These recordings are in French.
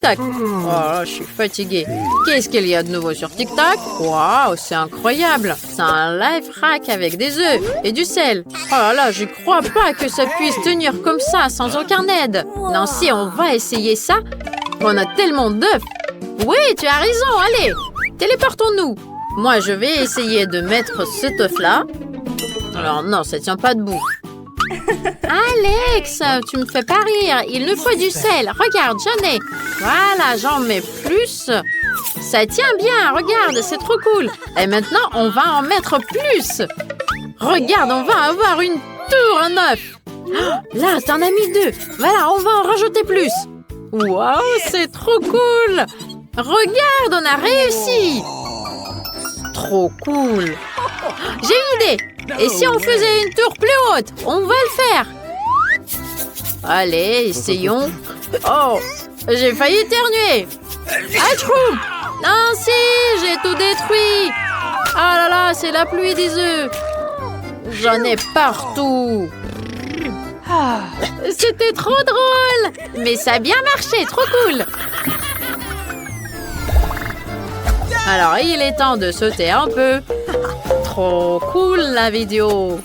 TikTok. Oh, je suis fatiguée. Qu'est-ce qu'il y a de nouveau sur TikTok? Waouh, c'est incroyable. C'est un live hack avec des œufs et du sel. Oh là là, je crois pas que ça puisse tenir comme ça sans aucun aide. Non, si, on va essayer ça. On a tellement d'œufs. Oui, tu as raison, allez. Téléportons-nous. Moi, je vais essayer de mettre cet œuf-là. Alors non, ça tient pas debout. Alex, tu me fais pas rire. Il nous faut du sel. Regarde, j'en ai. Voilà, j'en mets plus. Ça tient bien, regarde, c'est trop cool. Et maintenant, on va en mettre plus. Regarde, on va avoir une tour en œuf. Là, t'en as mis 2. Voilà, on va en rajouter plus. Waouh, c'est trop cool. Regarde, on a réussi. Trop cool. J'ai une idée. Et si on faisait une tour plus haute? On va le faire. Allez, essayons. Oh, j'ai failli éternuer. Achou! Non, si, j'ai tout détruit. Ah là là, c'est la pluie des œufs. J'en ai partout. C'était trop drôle. Mais ça a bien marché, trop cool. Alors, il est temps de sauter un peu. Trop cool, la vidéo.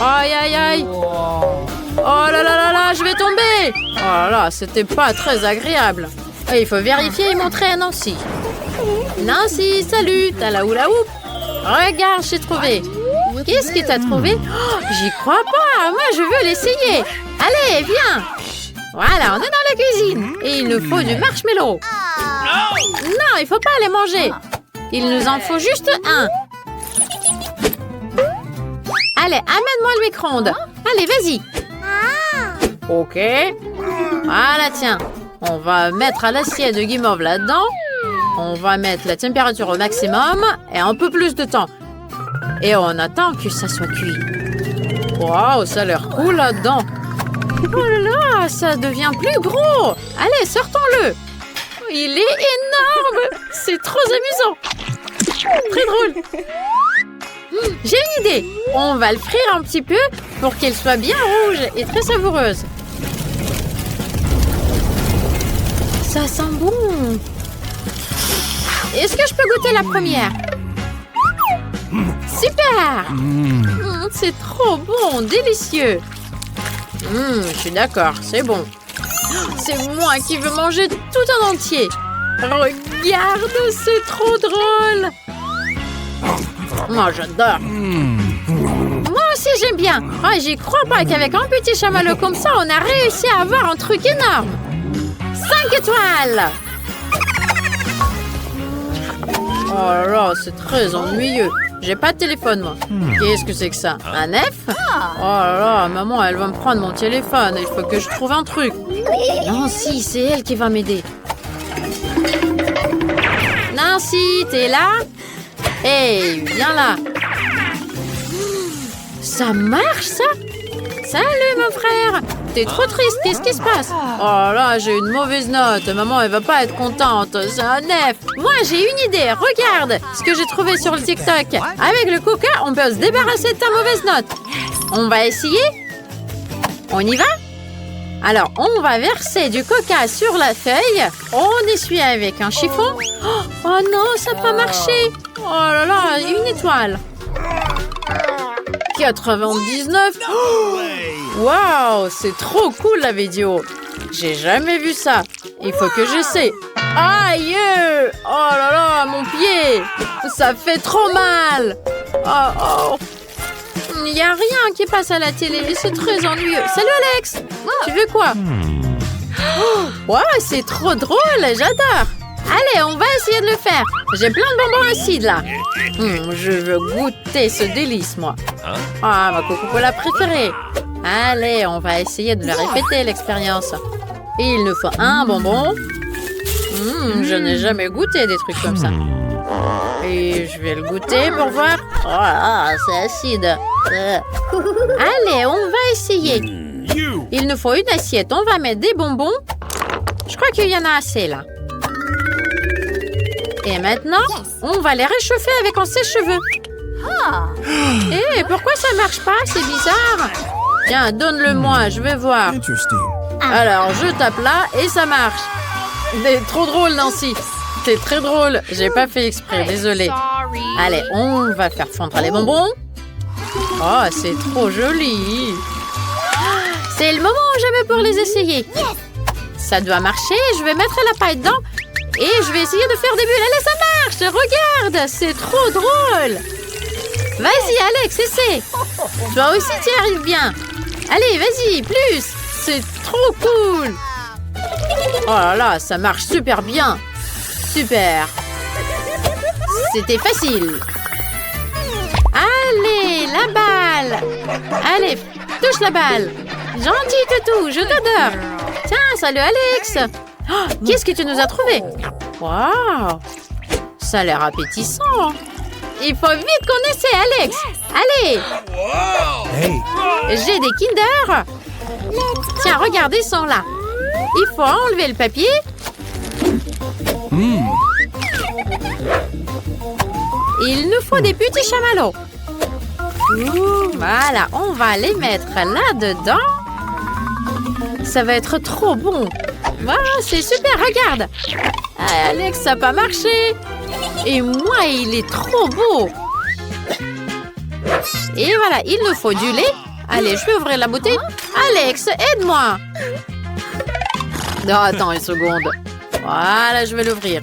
Aïe, aïe, aïe. Oh là là là là, je vais tomber. Oh là là, c'était pas très agréable. Il faut vérifier et montrer à Nancy. Nancy, salut, t'as la hula hoop. Regarde, j'ai trouvé. Qu'est-ce que t'as trouvé? Oh, j'y crois pas, moi je veux l'essayer. Allez, viens. Voilà, on est dans la cuisine. Et il nous faut du marshmallow. Non, il faut pas les manger. Il nous en faut juste un. Allez, amène-moi le micro-ondes. Allez, vas-y. Ok. Voilà, tiens. On va mettre à l'assiette de guimauve là-dedans. On va mettre la température au maximum et un peu plus de temps. Et on attend que ça soit cuit. Waouh, ça a l'air cool là-dedans. Oh là là, ça devient plus gros. Allez, sortons-le. Il est énorme. C'est trop amusant. Très drôle. J'ai une idée. On va le frire un petit peu pour qu'elle soit bien rouge et très savoureuse. Ça sent bon. Est-ce que je peux goûter la première? Super. C'est trop bon, délicieux. Je suis d'accord, c'est bon. C'est moi qui veux manger tout en entier. Regarde, c'est trop drôle. Moi, j'adore. Moi aussi, j'aime bien. Oh, j'y crois pas qu'avec un petit chamallow comme ça, on a réussi à avoir un truc énorme. 5 étoiles. Oh là là, c'est très ennuyeux. J'ai pas de téléphone, moi. Qu'est-ce que c'est que ça? Un F? Oh là là, maman, elle va me prendre mon téléphone. Il faut que je trouve un truc. Nancy, c'est elle qui va m'aider. Nancy, t'es là? Hey, viens là. Ça marche, ça? Salut, mon frère. T'es trop triste, qu'est-ce qui se passe? Oh là, j'ai une mauvaise note. Maman, elle va pas être contente. C'est un F. Moi, j'ai une idée. Regarde ce que j'ai trouvé sur le TikTok. Avec le coca, on peut se débarrasser de ta mauvaise note. On va essayer? On y va? Alors, on va verser du coca sur la feuille. On essuie avec un chiffon. Oh non, ça n'a pas marché. Oh là là, une étoile. 99. Waouh, c'est trop cool la vidéo. J'ai jamais vu ça. Il faut que j'essaie. Aïe! Oh là là, mon pied. Ça fait trop mal. Oh. Il n'y a rien qui passe à la télé. C'est très ennuyeux. Salut Alex. Tu veux quoi? Wow, c'est trop drôle. J'adore. Allez, on va essayer de le faire. J'ai plein de bonbons acides là. Je veux goûter ce délice, moi. Ah, ma Coca-Cola préférée. Allez, on va essayer de le répéter, l'expérience. Et il nous faut un bonbon. Je n'ai jamais goûté des trucs comme ça. Et je vais le goûter pour voir. Oh, c'est acide. Allez, on va essayer. Il nous faut une assiette. On va mettre des bonbons. Je crois qu'il y en a assez là. Et maintenant, on va les réchauffer avec un sèche-cheveux. Pourquoi ça marche pas? C'est bizarre. Tiens, donne-le-moi, je vais voir. Alors, je tape là et ça marche. C'est trop drôle, Nancy. C'est très drôle. J'ai pas fait exprès, désolée. Allez, on va faire fondre les bonbons. Oh, c'est trop joli. C'est le moment ou jamais pour les essayer. Ça doit marcher. Je vais mettre la paille dedans et je vais essayer de faire des bulles. Allez, ça marche. Regarde, c'est trop drôle. Vas-y, Alex, essaie. Toi aussi, tu y arrives bien. Allez, vas-y, plus. C'est trop cool. Oh là là, ça marche super bien. Super. C'était facile. Allez, la balle. Allez, touche la balle. Gentil toutou, je t'adore. Tiens, salut Alex. Oh, qu'est-ce que tu nous as trouvé? Waouh, ça a l'air appétissant. Il faut vite qu'on essaie, Alex. Allez. J'ai des Kinder. Tiens, regarde, ils sont là. Il faut enlever le papier. Il nous faut des petits chamallows. Voilà, on va les mettre là-dedans. Ça va être trop bon. Voilà, c'est super, regarde. Alex, ça n'a pas marché. Et moi, il est trop beau. Et voilà, il nous faut du lait. Allez, je vais ouvrir la bouteille. Alex, aide-moi. Non, attends une seconde. Voilà, je vais l'ouvrir.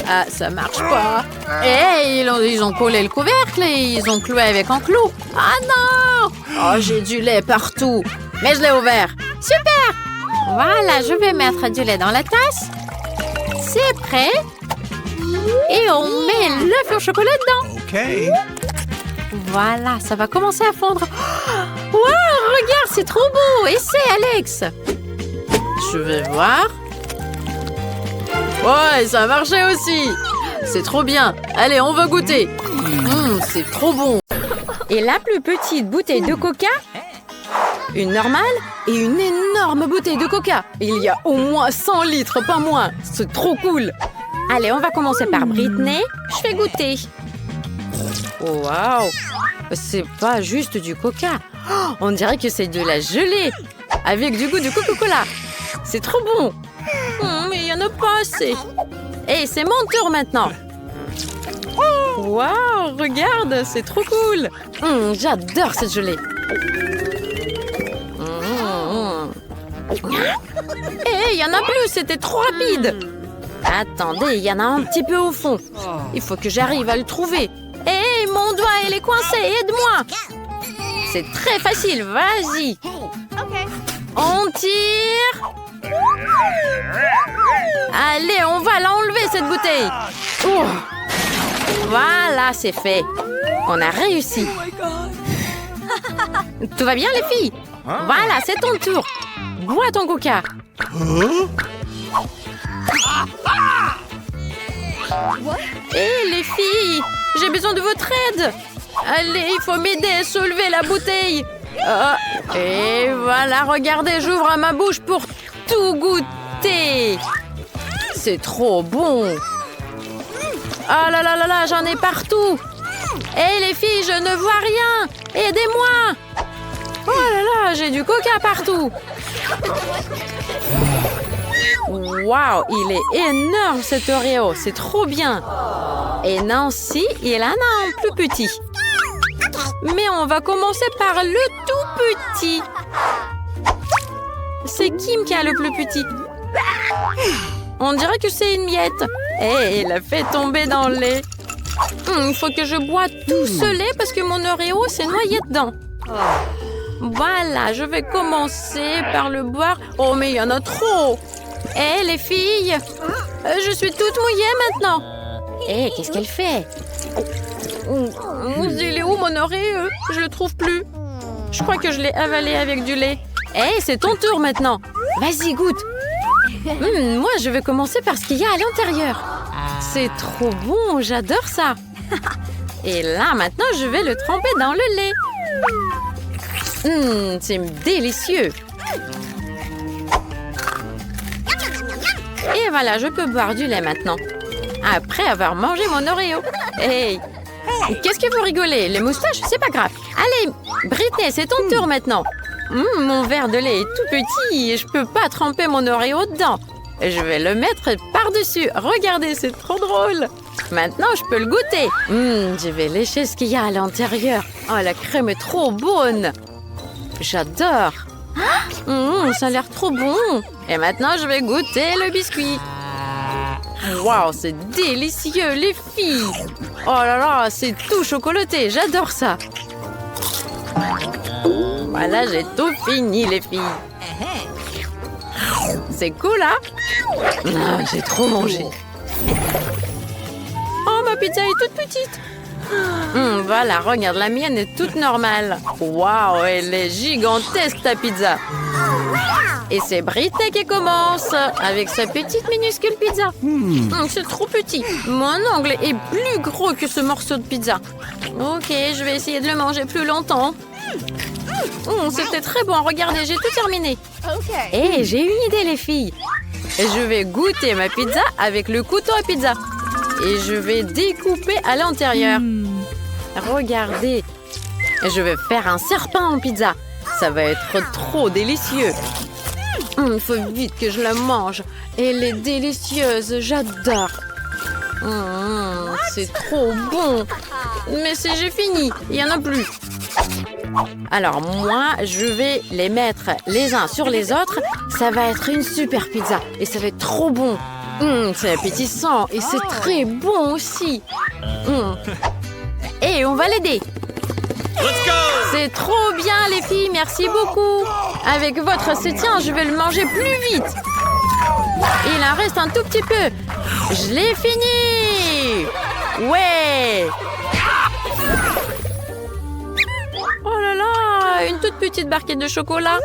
Ah, ça marche pas. Hey, ils ont collé le couvercle et ils ont cloué avec un clou. Ah non! Oh, j'ai du lait partout. Mais je l'ai ouvert. Super! Voilà, je vais mettre du lait dans la tasse. C'est prêt. Et on met l'œuf au chocolat dedans. OK. Voilà, ça va commencer à fondre. Wow, regarde, c'est trop beau. Essaie, Alex. Je vais voir. Ouais, ça a marché aussi. C'est trop bien. Allez, on va goûter. C'est trop bon. Et la plus petite bouteille de coca, une normale et une énorme bouteille de coca. Il y a au moins 100 litres, pas moins. C'est trop cool. Allez, on va commencer par Britney. Je vais goûter. Waouh, c'est pas juste du coca. Oh, on dirait que c'est de la gelée avec du goût de Coca-Cola. C'est trop bon. Mais il n'y en a pas assez. Et c'est mon tour maintenant. Waouh, regarde, c'est trop cool. J'adore cette gelée. Il y en a plus, c'était trop rapide. Attendez, il y en a un petit peu au fond. Il faut que j'arrive à le trouver. Mon doigt, il est coincé, aide-moi. C'est très facile, vas-y. On tire. Allez, on va l'enlever, cette bouteille. Voilà, c'est fait. On a réussi. Tout va bien, les filles? Voilà, c'est ton tour. Bois ton coca. Les filles, j'ai besoin de votre aide. Allez, il faut m'aider à soulever la bouteille. Et voilà, regardez, j'ouvre ma bouche pour tout goûter. C'est trop bon. Ah là là là là, j'en ai partout. Les filles, je ne vois rien. Aidez-moi. Oh là là, j'ai du coca partout. Waouh, il est énorme cet Oreo, c'est trop bien. Et Nancy, il en a un plus petit. Mais on va commencer par le tout petit. C'est Kim qui a le plus petit. On dirait que c'est une miette. Il a fait tomber dans le lait. Il faut que je bois tout ce lait parce que mon Oreo s'est noyé dedans. Voilà, je vais commencer par le boire. Oh, mais il y en a trop. Les filles, je suis toute mouillée maintenant. Qu'est-ce qu'elle fait? Il est où mon Oreo? Je le trouve plus. Je crois que je l'ai avalé avec du lait. C'est ton tour maintenant. Vas-y, goûte. Moi, je vais commencer par ce qu'il y a à l'intérieur. C'est trop bon, j'adore ça. Et là, maintenant, je vais le tremper dans le lait. C'est délicieux. Et voilà, je peux boire du lait maintenant. Après avoir mangé mon Oreo. Qu'est-ce que vous rigolez? Les moustaches, c'est pas grave. Allez, Britney, c'est ton tour maintenant. Mon verre de lait est tout petit et je peux pas tremper mon Oreo dedans. Je vais le mettre par-dessus. Regardez, c'est trop drôle. Maintenant, je peux le goûter. Je vais lécher ce qu'il y a à l'intérieur. Oh, la crème est trop bonne. J'adore. Ça a l'air trop bon. Et maintenant, je vais goûter le biscuit. Waouh, c'est délicieux, les filles. Oh là là, c'est tout chocolaté. J'adore ça. Voilà, j'ai tout fini, les filles. C'est cool, hein? J'ai trop mangé. Oh, ma pizza est toute petite. Voilà, regarde, la mienne est toute normale. Waouh, elle est gigantesque, ta pizza. Et c'est Britney qui commence avec sa petite minuscule pizza. C'est trop petit. Mon ongle est plus gros que ce morceau de pizza. Ok, je vais essayer de le manger plus longtemps. C'était très bon. Regardez, j'ai tout terminé. Et j'ai une idée, les filles. Je vais goûter ma pizza avec le couteau à pizza. Et je vais découper à l'intérieur. Regardez. Je vais faire un serpent en pizza. Ça va être trop délicieux. Il faut vite que je la mange. Elle est délicieuse. J'adore. C'est trop bon. Mais j'ai fini. Il n'y en a plus. Alors moi, je vais les mettre les uns sur les autres. Ça va être une super pizza. Et ça va être trop bon. C'est appétissant. Et c'est très bon aussi. Et on va l'aider. C'est trop bien, les filles. Merci beaucoup. Avec votre soutien, je vais le manger plus vite. Il en reste un tout petit peu. Je l'ai fini. Ouais. Oh là là, une toute petite barquette de chocolat.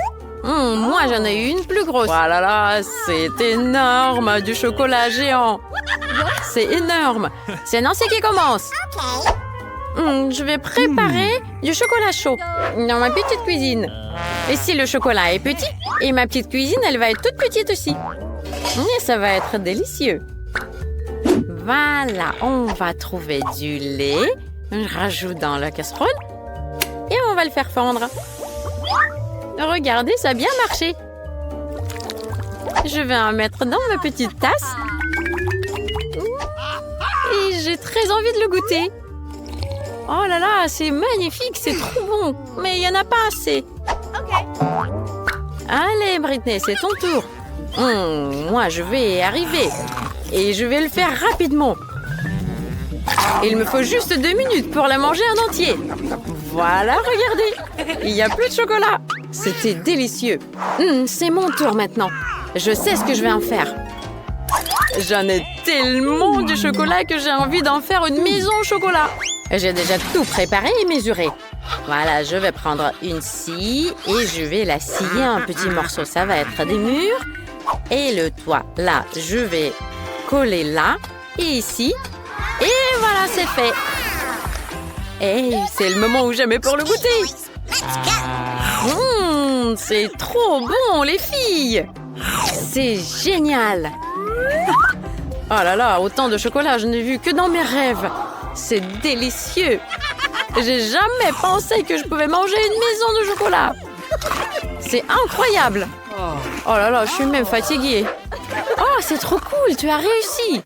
Moi, j'en ai eu une plus grosse. Oh là là, c'est énorme, du chocolat géant. C'est énorme. C'est Nancy qui commence. Je vais préparer du chocolat chaud dans ma petite cuisine. Et si le chocolat est petit, et ma petite cuisine, elle va être toute petite aussi. Et ça va être délicieux. Voilà, on va trouver du lait. Je rajoute dans la casserole. Et on va le faire fondre. Regardez, ça a bien marché. Je vais en mettre dans ma petite tasse. Et j'ai très envie de le goûter. Oh là là, c'est magnifique, c'est trop bon. Mais il n'y en a pas assez. Allez, Britney, c'est ton tour. Moi, je vais y arriver. Et je vais le faire rapidement. Il me faut juste 2 minutes pour la manger en entier. Voilà, regardez. Il n'y a plus de chocolat. C'était délicieux. C'est mon tour maintenant. Je sais ce que je vais en faire. J'en ai tellement du chocolat que j'ai envie d'en faire une maison au chocolat. J'ai déjà tout préparé et mesuré. Voilà, je vais prendre une scie et je vais la scier en petits morceaux. Ça va être des murs. Et le toit, là, je vais coller là et ici. Et voilà, c'est fait. Et c'est le moment où j'aimais pour le goûter. C'est trop bon, les filles. C'est génial. Oh là là, autant de chocolat, je n'ai vu que dans mes rêves. C'est délicieux. J'ai jamais pensé que je pouvais manger une maison de chocolat. C'est incroyable. Oh là là, je suis même fatiguée. Oh, c'est trop cool, tu as réussi.